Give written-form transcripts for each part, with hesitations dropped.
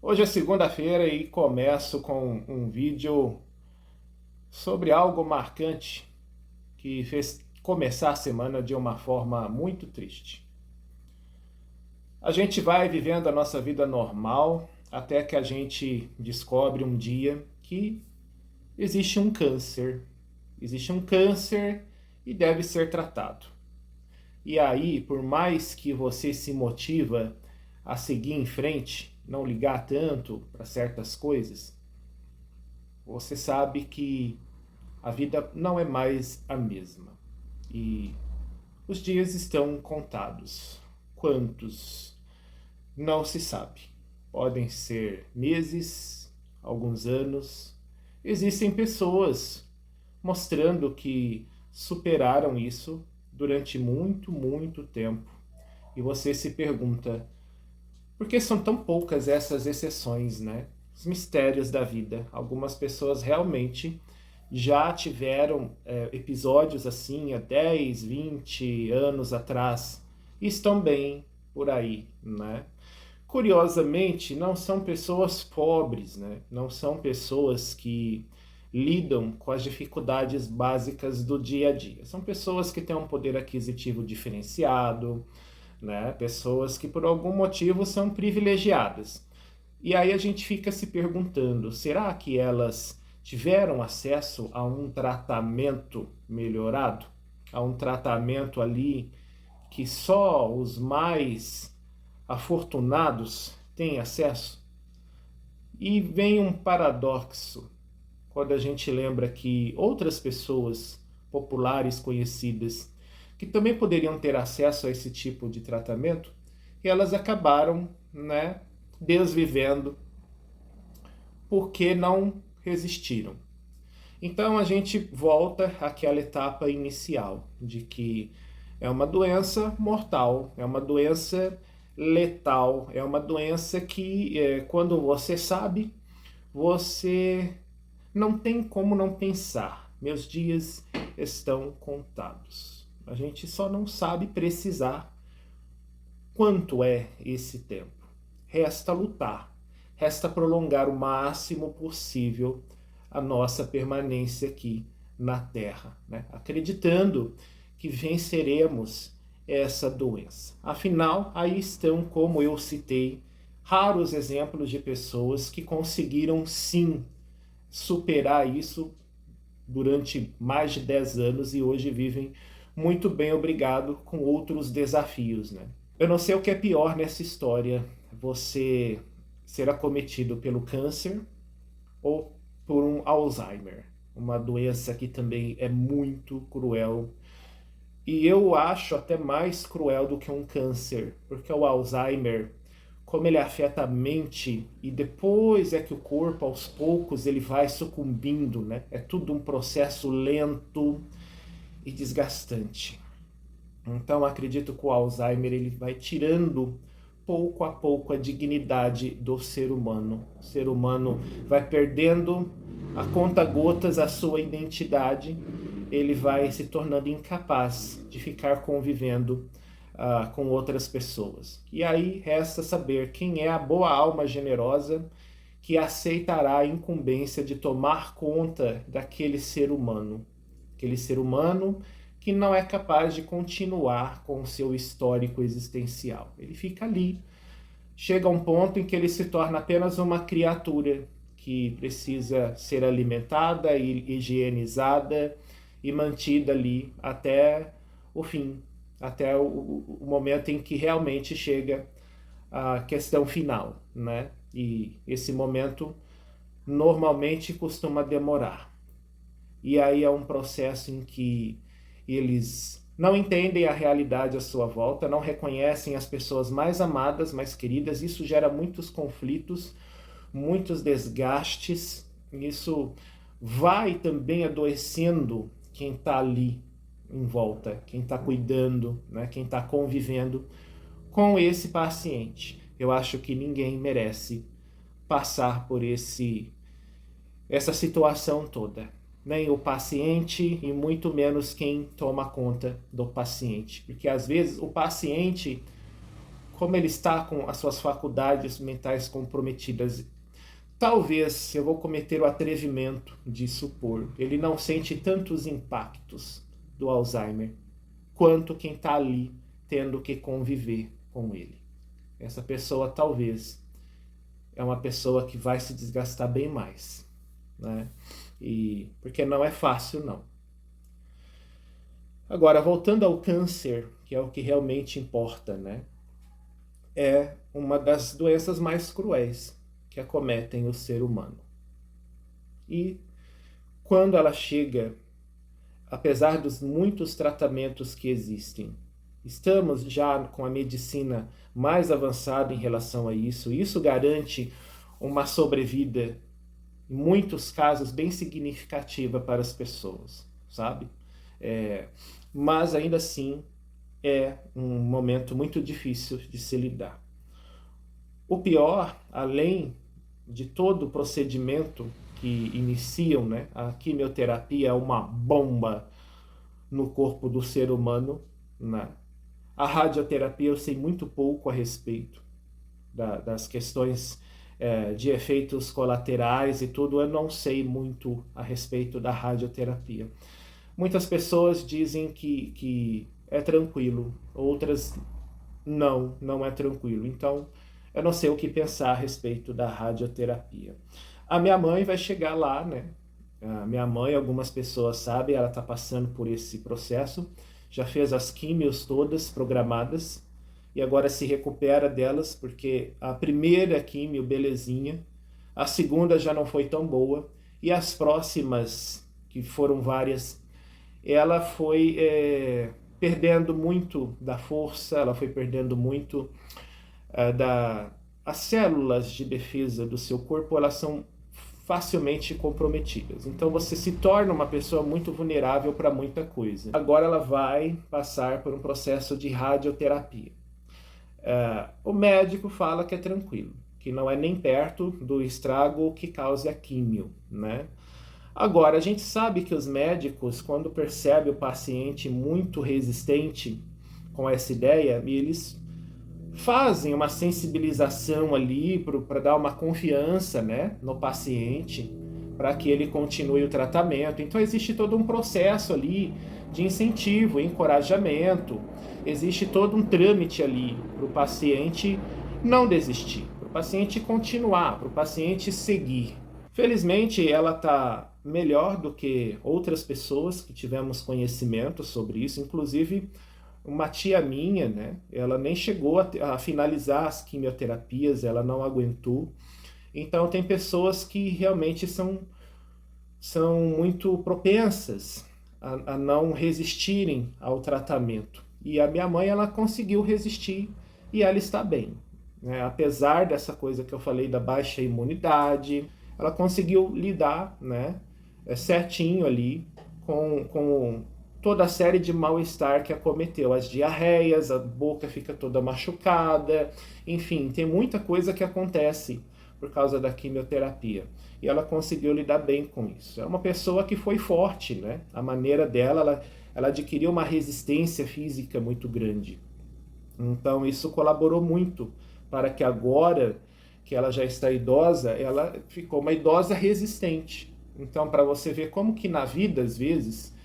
Hoje é segunda-feira e começo com um vídeo sobre algo marcante que fez começar a semana de uma forma muito triste. A gente vai vivendo a nossa vida normal até que a gente descobre um dia que existe um câncer. Existe um câncer e deve ser tratado. E aí, por mais que você se motiva a seguir em frente, não ligar tanto para certas coisas, você sabe que a vida não é mais a mesma. E os dias estão contados. Quantos? Não se sabe. Podem ser meses, alguns anos. Existem pessoas mostrando que superaram isso durante muito, muito tempo. E você se pergunta, por que são tão poucas essas exceções, né? Os mistérios da vida. Algumas pessoas realmente já tiveram episódios assim há 10, 20 anos atrás e estão bem por aí, né? Curiosamente, não são pessoas pobres, né? Não são pessoas que lidam com as dificuldades básicas do dia a dia. São pessoas que têm um poder aquisitivo diferenciado, né? Pessoas que por algum motivo são privilegiadas. E aí a gente fica se perguntando, será que elas tiveram acesso a um tratamento melhorado? A um tratamento ali que só os mais afortunados têm acesso? E vem um paradoxo quando a gente lembra que outras pessoas populares conhecidas que também poderiam ter acesso a esse tipo de tratamento, elas acabaram, né, desvivendo porque não resistiram. Então a gente volta àquela etapa inicial de que é uma doença mortal, é uma doença letal, é uma doença que quando você sabe, você não tem como não pensar. Meus dias estão contados. A gente só não sabe precisar quanto é esse tempo. Resta lutar, resta prolongar o máximo possível a nossa permanência aqui na Terra, né? Acreditando que venceremos essa doença. Afinal, aí estão, como eu citei, raros exemplos de pessoas que conseguiram sim superar isso durante mais de 10 anos e hoje vivem muito bem, obrigado, com outros desafios, né? Eu não sei o que é pior nessa história, você ser acometido pelo câncer ou por um Alzheimer, uma doença que também é muito cruel. E eu acho até mais cruel do que um câncer, porque o Alzheimer, como ele afeta a mente e depois é que o corpo aos poucos ele vai sucumbindo, né? É tudo um processo lento e desgastante. Então acredito que o Alzheimer ele vai tirando pouco a pouco a dignidade do ser humano. O ser humano vai perdendo a conta-gotas a sua identidade, ele vai se tornando incapaz de ficar convivendo com outras pessoas. E aí resta saber quem é a boa alma generosa que aceitará a incumbência de tomar conta daquele ser humano. Aquele ser humano que não é capaz de continuar com o seu histórico existencial. Ele fica ali, chega a um ponto em que ele se torna apenas uma criatura que precisa ser alimentada e higienizada e mantida ali até o fim, até o momento em que realmente chega a questão final, né? E esse momento normalmente costuma demorar. E aí é um processo em que eles não entendem a realidade à sua volta, não reconhecem as pessoas mais amadas, mais queridas. Isso gera muitos conflitos, muitos desgastes. Isso vai também adoecendo quem está ali em volta, quem está cuidando, né? Quem está convivendo com esse paciente. Eu acho que ninguém merece passar por essa situação toda. Nem o paciente e muito menos quem toma conta do paciente. Porque às vezes o paciente como ele está com as suas faculdades mentais comprometidas. Talvez eu vou cometer o atrevimento de supor, ele não sente tantos impactos do Alzheimer quanto quem está ali tendo que conviver com ele. Essa pessoa talvez é uma pessoa que vai se desgastar bem mais, né? Porque não é fácil, não. Agora, voltando ao câncer, que é o que realmente importa, né? É uma das doenças mais cruéis que acometem o ser humano. E quando ela chega, apesar dos muitos tratamentos que existem, estamos já com a medicina mais avançada em relação a isso. Isso garante uma sobrevida, em muitos casos, bem significativa para as pessoas, sabe? Mas ainda assim é um momento muito difícil de se lidar. O pior, além de todo o procedimento que iniciam, né? A quimioterapia é uma bomba no corpo do ser humano, né? A radioterapia eu sei muito pouco a respeito das questões de efeitos colaterais e tudo, eu não sei muito a respeito da radioterapia. Muitas pessoas dizem que é tranquilo, outras não é tranquilo. Então, eu não sei o que pensar a respeito da radioterapia. A minha mãe vai chegar lá, né? A minha mãe, algumas pessoas sabem, ela está passando por esse processo, já fez as químios todas programadas e agora se recupera delas, porque a primeira químio, belezinha, a segunda já não foi tão boa e as próximas, que foram várias, ela foi perdendo muito da força, ela foi perdendo muito as células de defesa do seu corpo, elas são facilmente comprometidas. Então você se torna uma pessoa muito vulnerável para muita coisa. Agora ela vai passar por um processo de radioterapia. O médico fala que é tranquilo, que não é nem perto do estrago que causa a químio, né? Agora, a gente sabe que os médicos, quando percebem o paciente muito resistente com essa ideia, eles fazem uma sensibilização ali para dar uma confiança, né, no paciente, para que ele continue o tratamento. Então existe todo um processo ali de incentivo, encorajamento, existe todo um trâmite ali para o paciente não desistir, para o paciente continuar, para o paciente seguir. Felizmente ela está melhor do que outras pessoas que tivemos conhecimento sobre isso, inclusive uma tia minha, né? Ela nem chegou a finalizar as quimioterapias, ela não aguentou. Então tem pessoas que realmente são muito propensas a não resistirem ao tratamento. E a minha mãe, ela conseguiu resistir e ela está bem, né? Apesar dessa coisa que eu falei da baixa imunidade, ela conseguiu lidar, né, certinho ali com toda a série de mal-estar que acometeu. As diarreias, a boca fica toda machucada, enfim, tem muita coisa que acontece por causa da quimioterapia. E ela conseguiu lidar bem com isso. É uma pessoa que foi forte, né? A maneira dela, ela adquiriu uma resistência física muito grande. Então isso colaborou muito para que agora que ela já está idosa, ela ficou uma idosa resistente. Então, para você ver como que na vida, às vezes,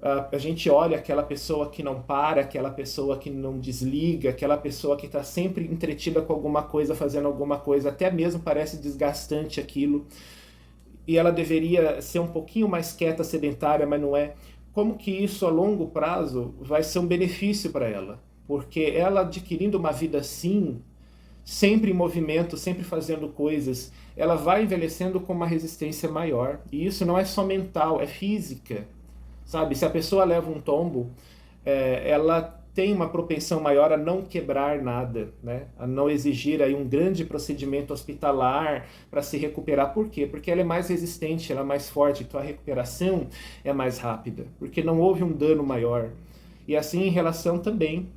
a gente olha aquela pessoa que não para, aquela pessoa que não desliga, aquela pessoa que está sempre entretida com alguma coisa, fazendo alguma coisa, até mesmo parece desgastante aquilo, e ela deveria ser um pouquinho mais quieta, sedentária, mas não é. Como que isso a longo prazo vai ser um benefício para ela? Porque ela adquirindo uma vida assim, sempre em movimento, sempre fazendo coisas, ela vai envelhecendo com uma resistência maior. E isso não é só mental, é física. Sabe? Se a pessoa leva um tombo, ela tem uma propensão maior a não quebrar nada, né? A não exigir aí um grande procedimento hospitalar para se recuperar. Por quê? Porque ela é mais resistente, ela é mais forte, então a recuperação é mais rápida, porque não houve um dano maior. E assim em relação também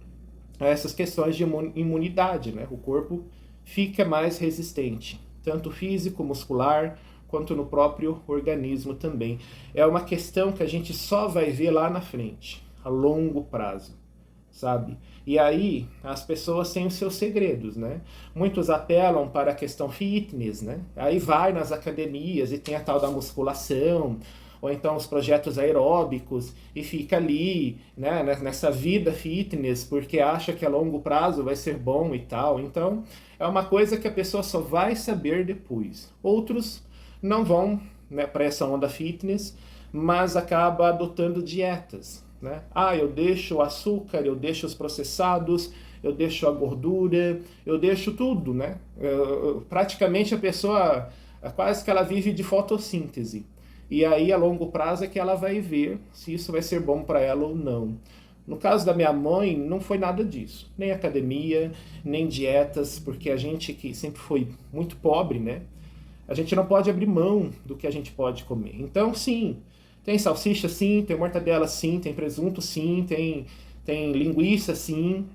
a essas questões de imunidade, né? O corpo fica mais resistente, tanto físico, muscular, quanto no próprio organismo também. É uma questão que a gente só vai ver lá na frente, a longo prazo. sabe? E aí as pessoas têm os seus segredos, né? Muitos apelam para a questão fitness, né? Aí vai nas academias e tem a tal da musculação, ou então os projetos aeróbicos e fica ali, né, nessa vida fitness, porque acha que a longo prazo vai ser bom e tal. Então, é uma coisa que a pessoa só vai saber depois. Outros não vão, né, para essa onda fitness, mas acaba adotando dietas, né? Ah, eu deixo o açúcar, eu deixo os processados, eu deixo a gordura, eu deixo tudo, né? Praticamente a pessoa, quase que ela vive de fotossíntese. E aí, a longo prazo, é que ela vai ver se isso vai ser bom para ela ou não. No caso da minha mãe, não foi nada disso. Nem academia, nem dietas, porque a gente que sempre foi muito pobre, né? A gente não pode abrir mão do que a gente pode comer. Então, sim, tem salsicha, sim, tem mortadela, sim, tem presunto, sim, tem linguiça, sim,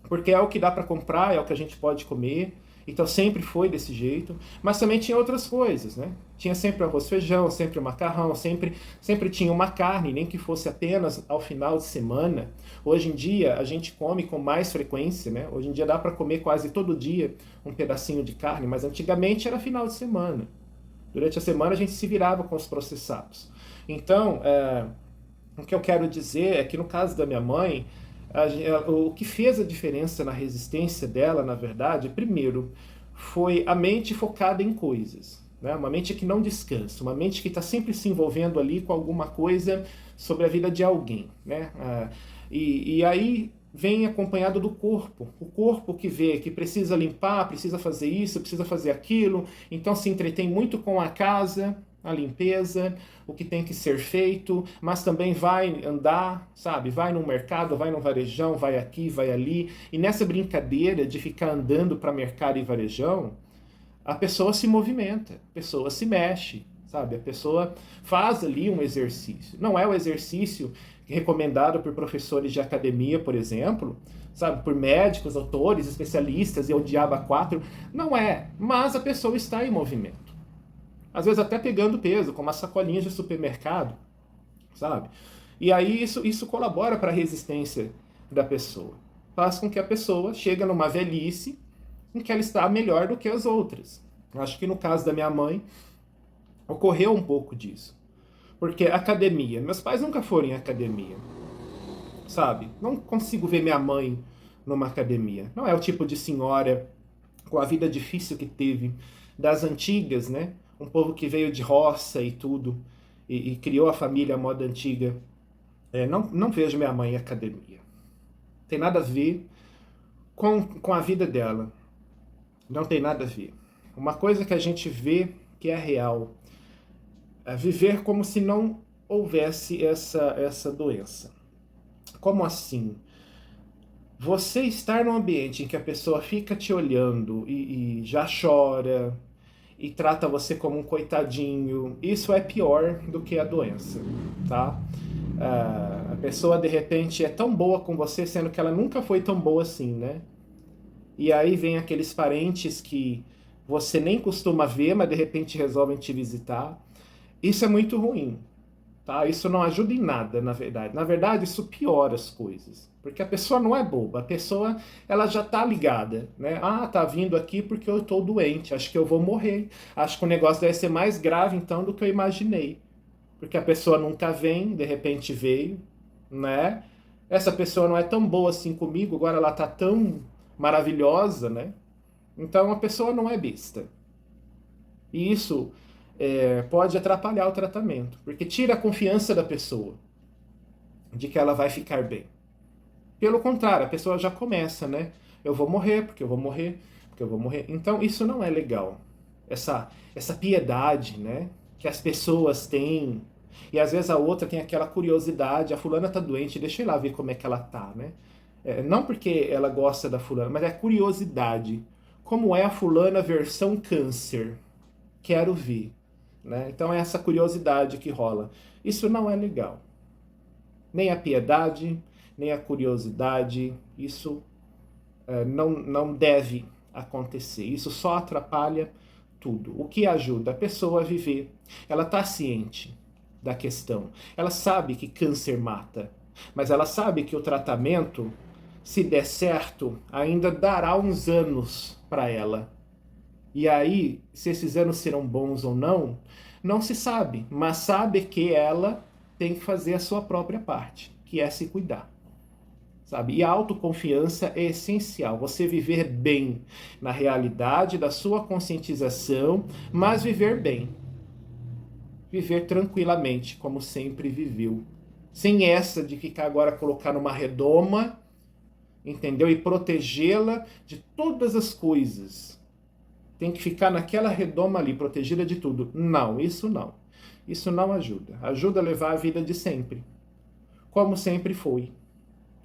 porque é o que dá para comprar, é o que a gente pode comer. Então sempre foi desse jeito, mas também tinha outras coisas, né? Tinha sempre arroz, feijão, sempre o macarrão, sempre tinha uma carne, nem que fosse apenas ao final de semana. Hoje em dia a gente come com mais frequência, né? Hoje em dia dá para comer quase todo dia um pedacinho de carne, mas antigamente era final de semana. Durante a semana a gente se virava com os processados. Então, o que eu quero dizer é que no caso da minha mãe, o que fez a diferença na resistência dela, na verdade, primeiro, foi a mente focada em coisas. Né? Uma mente que não descansa, uma mente que está sempre se envolvendo ali com alguma coisa sobre a vida de alguém. Né? E aí vem acompanhado do corpo. O corpo que vê que precisa limpar, precisa fazer isso, precisa fazer aquilo, então se entretém muito com a casa, a limpeza, o que tem que ser feito, mas também vai andar, sabe? Vai no mercado, vai no varejão, vai aqui, vai ali. E nessa brincadeira de ficar andando para mercado e varejão, a pessoa se movimenta, a pessoa se mexe, sabe? A pessoa faz ali um exercício. Não é o exercício recomendado por professores de academia, por exemplo, sabe? Por médicos, autores, especialistas e o diabo a quatro. Não é, mas a pessoa está em movimento. Às vezes até pegando peso, como as sacolinhas de supermercado, sabe? E aí isso colabora para a resistência da pessoa. Faz com que a pessoa chegue numa velhice em que ela está melhor do que as outras. Acho que no caso da minha mãe, ocorreu um pouco disso. Porque academia, meus pais nunca foram em academia, sabe? Não consigo ver minha mãe numa academia. Não é o tipo de senhora com a vida difícil que teve, das antigas, né? Um povo que veio de roça e tudo, e criou a família à moda antiga. Não vejo minha mãe em academia. Tem nada a ver com a vida dela. Não tem nada a ver. Uma coisa que a gente vê que é real é viver como se não houvesse essa doença. Como assim? Você estar num ambiente em que a pessoa fica te olhando e já chora, e trata você como um coitadinho, isso é pior do que a doença, tá? A pessoa de repente é tão boa com você, sendo que ela nunca foi tão boa assim, né? E aí vem aqueles parentes que você nem costuma ver, mas de repente resolvem te visitar. Isso é muito ruim, tá? Isso não ajuda em nada, na verdade. Na verdade, isso piora as coisas. Porque a pessoa não é boba, a pessoa ela já tá ligada, né? Ah, tá vindo aqui porque eu tô doente, acho que eu vou morrer. Acho que o negócio deve ser mais grave então do que eu imaginei. Porque a pessoa nunca vem, de repente veio, né? Essa pessoa não é tão boa assim comigo, agora ela tá tão maravilhosa, né? Então a pessoa não é besta. E isso pode atrapalhar o tratamento, porque tira a confiança da pessoa de que ela vai ficar bem. Pelo contrário, a pessoa já começa, né? Eu vou morrer, porque eu vou morrer, porque eu vou morrer. Então isso não é legal. Essa piedade, né? Que as pessoas têm. E às vezes a outra tem aquela curiosidade, a fulana tá doente, deixa eu ir lá ver como é que ela tá, né? Não porque ela gosta da fulana, mas é curiosidade. Como é a fulana versão câncer? Quero ver. Né? Então é essa curiosidade que rola. Isso não é legal. Nem a piedade, nem a curiosidade, isso não deve acontecer. Isso só atrapalha tudo. O que ajuda a pessoa a viver? Ela está ciente da questão. Ela sabe que câncer mata, mas ela sabe que o tratamento se der certo, ainda dará uns anos para ela. E aí, se esses anos serão bons ou não, não se sabe, mas sabe que ela tem que fazer a sua própria parte, que é se cuidar. Sabe? E a autoconfiança é essencial, você viver bem na realidade da sua conscientização, mas viver bem. Viver tranquilamente, como sempre viveu. Sem essa de ficar agora colocar numa redoma, entendeu? E protegê-la de todas as coisas. Tem que ficar naquela redoma ali, protegida de tudo. Não, isso não. Isso não ajuda. Ajuda a levar a vida de sempre. Como sempre foi.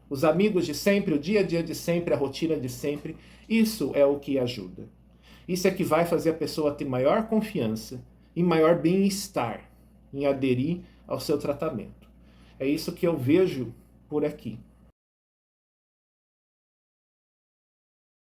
Os amigos de sempre, o dia a dia de sempre, a rotina de sempre. Isso é o que ajuda. Isso é que vai fazer a pessoa ter maior confiança e maior bem-estar em aderir ao seu tratamento. É isso que eu vejo por aqui.